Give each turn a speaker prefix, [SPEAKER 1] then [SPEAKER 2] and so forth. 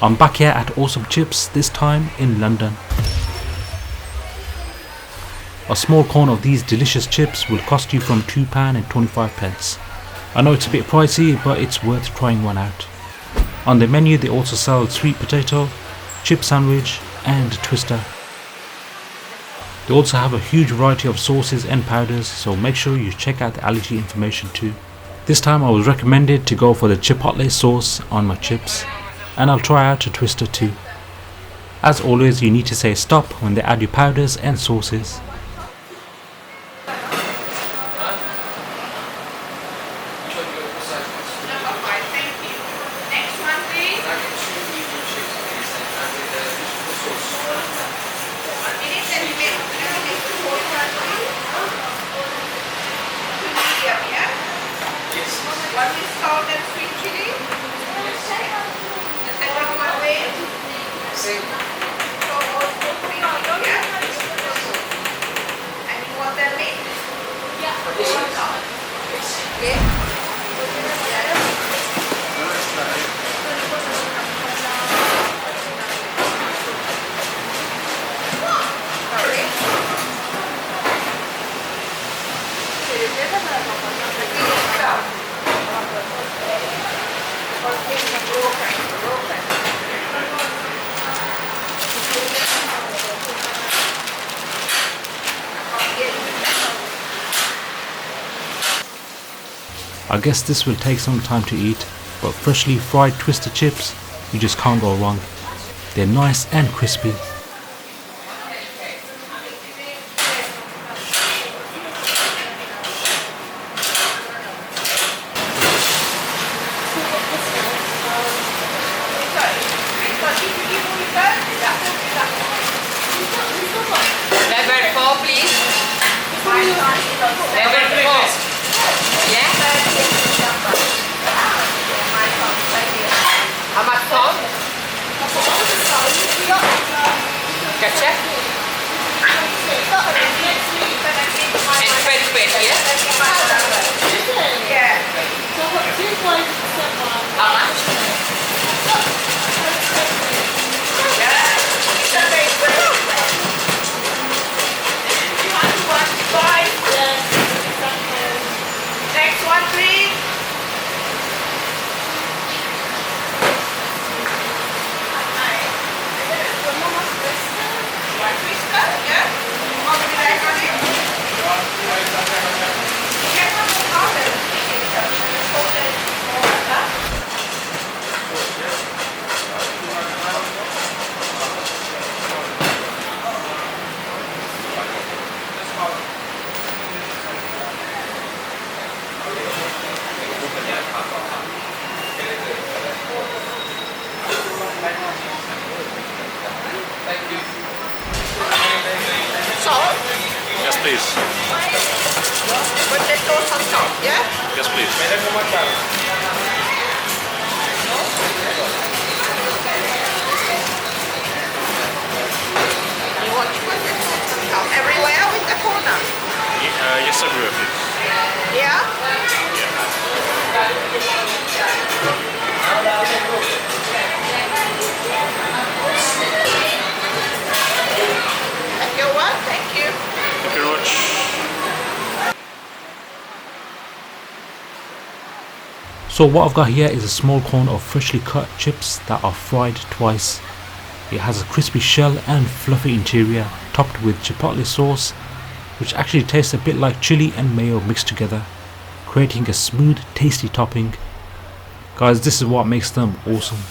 [SPEAKER 1] I'm back here at Awesome Chips, this time in London. A small cone of these delicious chips will cost you from £2.25. I know it's a bit pricey, but it's worth trying one out. On the menu they also sell sweet potato, chip sandwich and twister. They also have a huge variety of sauces and powders, so make sure you check out the allergy information too. This time I was recommended to go for the chipotle sauce on my chips, and I'll try out a twister too. As always, you need to say stop when they add your powders and sauces.
[SPEAKER 2] One is salt and sweet chili. The second one with so also sweet chili, yeah? And you want them mixed? Yeah. Okay.
[SPEAKER 1] I guess this will take some time to eat, but freshly fried twister chips, you just can't go wrong. They're nice and crispy.
[SPEAKER 2] Level 4, please. Level 4. Yeah? How much salt? Ketchup? And pepper, yeah? Yeah. How much? Next one, please. One twister, yeah? How many like on it? Get one more powder. Salt?
[SPEAKER 3] Yes, please.
[SPEAKER 2] Potatoes on top, yeah?
[SPEAKER 3] Yes, please.
[SPEAKER 2] You want potatoes on top everywhere with the corner?
[SPEAKER 3] Yes, everywhere, please.
[SPEAKER 2] Yeah? Thank you, what? Thank you.
[SPEAKER 3] Thank you very much.
[SPEAKER 1] So what I've got here is a small cone of freshly cut chips that are fried twice. It has a crispy shell and fluffy interior, topped with chipotle sauce, which actually tastes a bit like chili and mayo mixed together, creating a smooth, tasty topping. Guys, this is what makes them awesome.